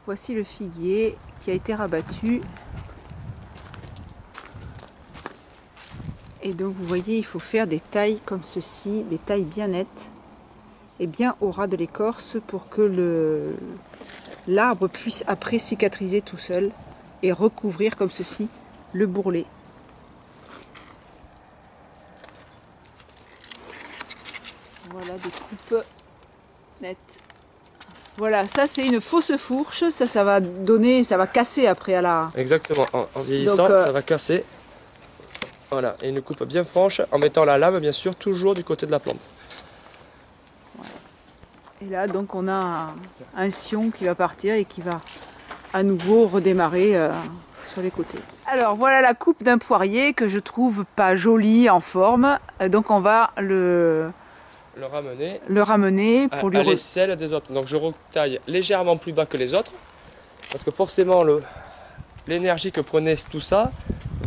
Voici le figuier qui a été rabattu. Et donc vous voyez, il faut faire des tailles comme ceci, des tailles bien nettes et bien au ras de l'écorce pour que l'arbre puisse après cicatriser tout seul et recouvrir comme ceci le bourrelet. Voilà des coupes nettes. Voilà, ça c'est une fausse fourche, ça va donner, ça va casser après à la... Exactement, en vieillissant, Donc, ça va casser. Voilà, et une coupe bien franche en mettant la lame bien sûr toujours du côté de la plante. Et là donc on a un sion qui va partir et qui va à nouveau redémarrer sur les côtés. Alors voilà la coupe d'un poirier que je trouve pas jolie en forme, donc on va le ramener pour lui à l'aisselle des autres. Donc je retaille légèrement plus bas que les autres, parce que forcément l'énergie que prenait tout ça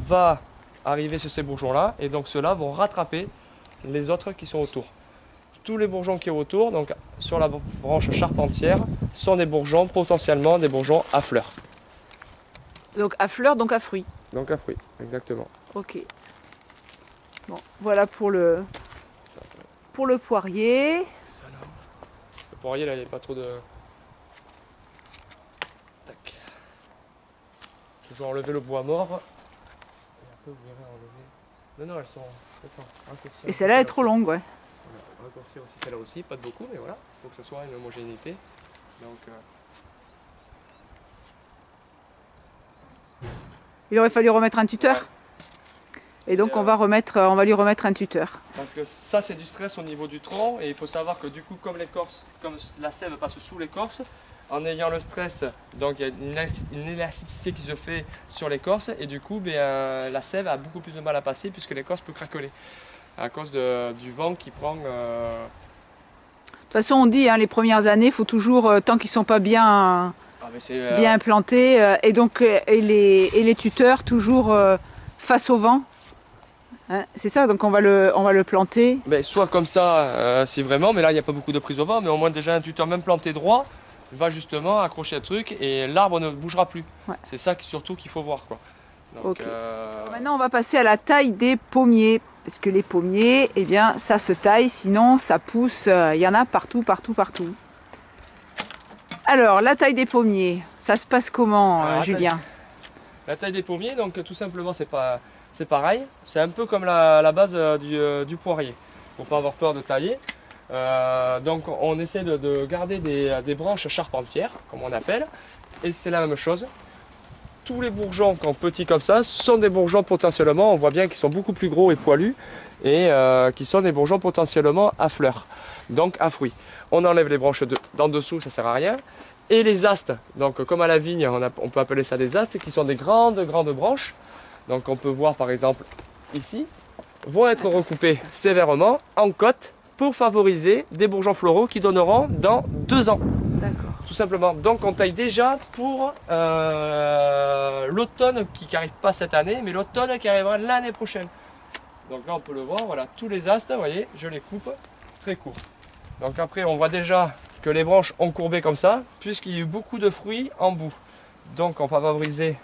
va arriver sur ces bourgeons là, et donc ceux-là vont rattraper les autres qui sont autour. Tous les bourgeons qui sont autour, donc sur la branche charpentière, sont des bourgeons, potentiellement des bourgeons à fleurs. Donc à fleurs, donc à fruits. Donc à fruits, exactement. Ok. Bon, voilà pour le poirier. Ça là. Le poirier là, il n'y a pas trop de... Tac. Toujours enlever le bois mort. Et après vous verrez enlever... Non, elles sont... raccourcies. Et celle-là est trop longue, ouais. Voilà, raccourcir aussi celle-là aussi, pas de beaucoup, mais voilà. Il faut que ce soit une homogénéité. Donc... Il aurait fallu remettre un tuteur. Ouais. Et donc on va lui remettre un tuteur. Parce que ça c'est du stress au niveau du tronc, et il faut savoir que du coup comme la sève passe sous l'écorce, en ayant le stress, donc il y a une élasticité qui se fait sur l'écorce, et du coup la sève a beaucoup plus de mal à passer puisque l'écorce peut craqueler à cause du vent qui prend. De toute façon on dit, hein, les premières années, il faut toujours, tant qu'ils ne sont pas bien implantés, et donc et les tuteurs toujours face au vent. Hein, c'est ça, donc on va le planter. Mais soit comme ça, si vraiment, mais là il n'y a pas beaucoup de prise au vent, mais au moins déjà un tuteur même planté droit va justement accrocher un truc et l'arbre ne bougera plus. Ouais. C'est ça surtout qu'il faut voir, quoi. Donc, okay. Maintenant on va passer à la taille des pommiers, parce que les pommiers, eh bien ça se taille, sinon ça pousse, il y en a partout. Alors la taille des pommiers, ça se passe comment, Julien? La taille des pommiers, donc tout simplement c'est pareil, c'est un peu comme la base du poirier. Il ne faut pas avoir peur de tailler. Donc on essaie de garder des branches charpentières, comme on appelle, et c'est la même chose. Tous les bourgeons, quand petits comme ça, sont des bourgeons potentiellement, on voit bien qu'ils sont beaucoup plus gros et poilus, et qui sont des bourgeons potentiellement à fleurs, donc à fruits. On enlève les branches d'en dessous, ça ne sert à rien. Et les astes, donc comme à la vigne, on peut appeler ça des astes, qui sont des grandes branches. Donc on peut voir par exemple ici, vont être recoupés sévèrement en côte pour favoriser des bourgeons floraux qui donneront dans 2 ans. D'accord. Tout simplement. Donc on taille déjà pour l'automne qui n'arrive pas cette année, mais l'automne qui arrivera l'année prochaine. Donc là on peut le voir, voilà, tous les astes, vous voyez, je les coupe très courts. Donc après on voit déjà que les branches ont courbé comme ça, puisqu'il y a eu beaucoup de fruits en bout. Donc on va favoriser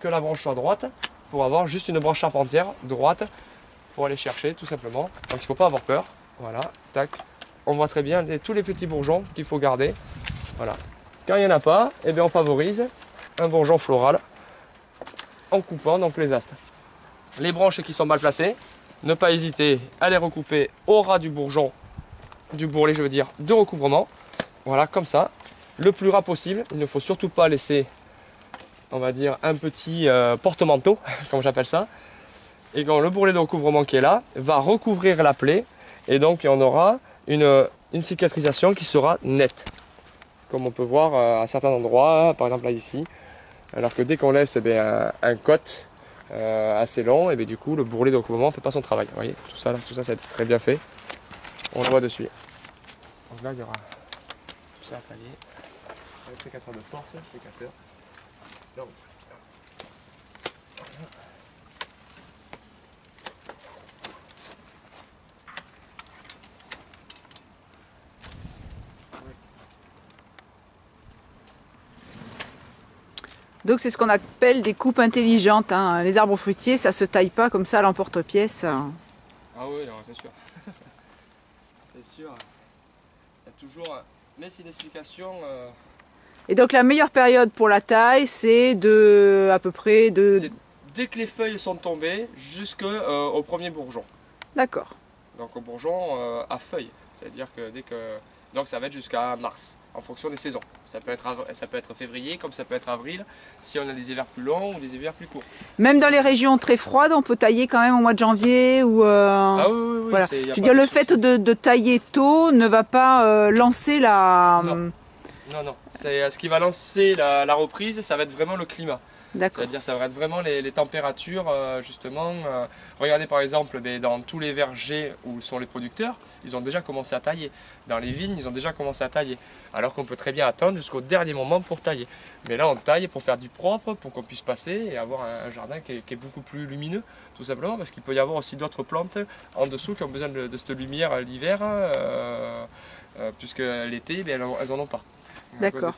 que la branche soit droite, pour avoir juste une branche charpentière droite, pour aller chercher tout simplement. Donc il ne faut pas avoir peur. Voilà, tac. On voit très bien tous les petits bourgeons qu'il faut garder. Voilà. Quand il n'y en a pas, eh bien on favorise un bourgeon floral en coupant donc les astes. Les branches qui sont mal placées, ne pas hésiter à les recouper au ras du bourgeon, du bourrelet je veux dire, de recouvrement. Voilà, comme ça, le plus ras possible. Il ne faut surtout pas laisser, on va dire, un petit porte-manteau, comme j'appelle ça. Et quand le bourrelet de recouvrement qui est là va recouvrir la plaie, et donc on aura une cicatrisation qui sera nette. Comme on peut voir à certains endroits, par exemple là ici. Alors que dès qu'on laisse un côte assez long, et du coup le bourrelet de recouvrement ne fait pas son travail. Vous voyez, tout ça, c'est très bien fait. On le voit dessus. Donc là il y aura tout ça à tailler. Avec sécateur de force, sécateur. Donc, voilà. Donc c'est ce qu'on appelle des coupes intelligentes, hein. Les arbres fruitiers, ça se taille pas comme ça à l'emporte-pièce. Ah oui, c'est sûr. C'est sûr. Il y a toujours... Mais c'est une explication... Et donc la meilleure période pour la taille, c'est de à peu près de... Dès que les feuilles sont tombées, jusqu'au premier bourgeon. D'accord. Donc au bourgeon à feuilles. C'est-à-dire que dès que... Donc ça va être jusqu'à mars, en fonction des saisons. Ça peut être février, comme ça peut être avril, si on a des hivers plus longs ou des hivers plus courts. Même dans les régions très froides, on peut tailler quand même au mois de janvier ou... Ah oui. Voilà. Je veux dire, le fait de tailler tôt ne va pas lancer la... Non. Ce qui va lancer la reprise, ça va être vraiment le climat. C'est-à-dire ça va être vraiment les températures, justement. Regardez par exemple dans tous les vergers où sont les producteurs, ils ont déjà commencé à tailler. Dans les vignes, ils ont déjà commencé à tailler. Alors qu'on peut très bien attendre jusqu'au dernier moment pour tailler. Mais là, on taille pour faire du propre, pour qu'on puisse passer et avoir un jardin qui est beaucoup plus lumineux, tout simplement, parce qu'il peut y avoir aussi d'autres plantes en dessous qui ont besoin de cette lumière l'hiver, puisque l'été, elles n'en ont pas. D'accord.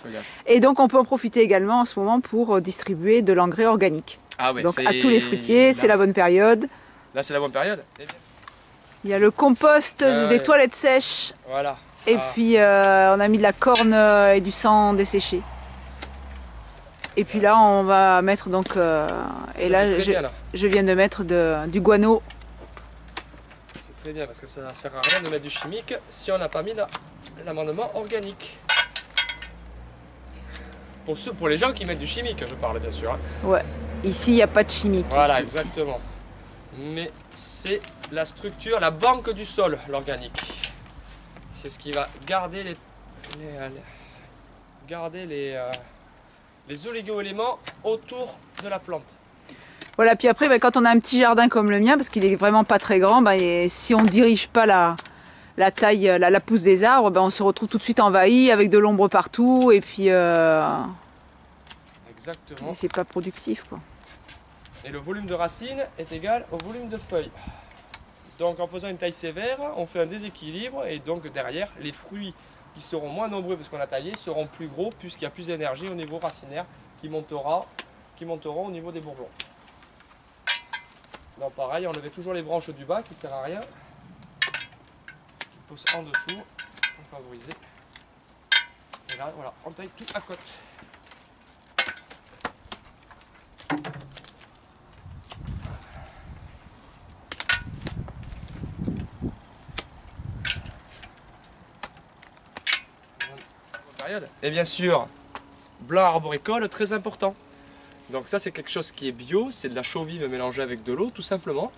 Et donc on peut en profiter également en ce moment pour distribuer de l'engrais organique. Ah ouais, donc à tous les fruitiers, c'est la bonne période. Là c'est la bonne période. Il y a le compost des toilettes sèches. Voilà. Et puis on a mis de la corne et du sang desséché. Et puis là on va mettre donc... et là je viens de mettre du guano. C'est très bien parce que ça ne sert à rien de mettre du chimique si on n'a pas mis l'amendement organique. Pour les gens qui mettent du chimique, je parle bien sûr. Hein. Ouais, ici il n'y a pas de chimique. Voilà, ici. exactement. Mais c'est la structure, la banque du sol, l'organique. C'est ce qui va garder les oligo-éléments autour de la plante. Voilà, puis après, quand on a un petit jardin comme le mien, parce qu'il est vraiment pas très grand, et si on ne dirige pas la taille, la pousse des arbres, on se retrouve tout de suite envahi avec de l'ombre partout et puis exactement. C'est pas productif quoi. Et le volume de racines est égal au volume de feuilles. Donc en faisant une taille sévère, on fait un déséquilibre et donc derrière, les fruits qui seront moins nombreux parce qu'on a taillé seront plus gros puisqu'il y a plus d'énergie au niveau racinaire qui monteront au niveau des bourgeons. Donc pareil, enlevez toujours les branches du bas qui ne sert à rien. Pousse en dessous pour favoriser. Et là, voilà, on taille tout à côté. Et bien sûr, blanc arboricole, très important. Donc ça c'est quelque chose qui est bio, c'est de la chaux vive mélangée avec de l'eau tout simplement,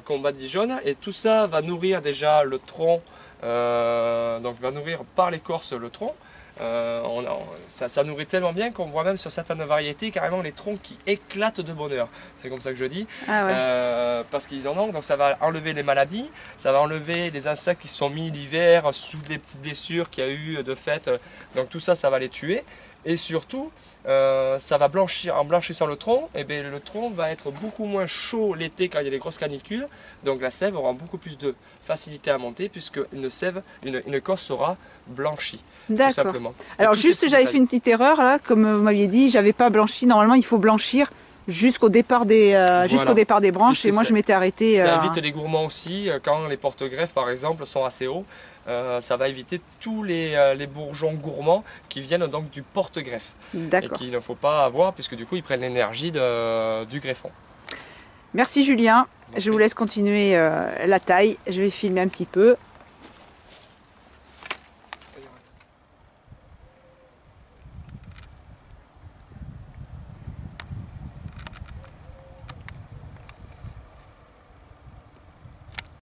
qu'on badigeonne et tout ça va nourrir déjà le tronc, donc va nourrir par l'écorce le tronc. Ça nourrit tellement bien qu'on voit même sur certaines variétés carrément les troncs qui éclatent de bonheur. C'est comme ça que je dis, parce qu'ils en ont, donc ça va enlever les maladies, ça va enlever les insectes qui se sont mis l'hiver sous des petites blessures qu'il y a eu de fait, donc tout ça, ça va les tuer. Et surtout, ça va blanchir, en blanchissant le tronc, et bien le tronc va être beaucoup moins chaud l'été quand il y a des grosses canicules, donc la sève aura beaucoup plus de facilité à monter puisque une écorce sera blanchie, tout simplement. Alors juste, j'avais fait une petite erreur là, comme vous m'aviez dit, j'avais pas blanchi, normalement il faut blanchir jusqu'au départ des branches et moi je m'étais arrêté. Ça évite les gourmands aussi, quand les porte-greffes par exemple sont assez hauts. Ça va éviter tous les bourgeons gourmands qui viennent donc du porte-greffe et qu'il ne faut pas avoir puisque du coup ils prennent l'énergie du greffon. Merci Julien, je vous laisse continuer la taille, je vais filmer un petit peu.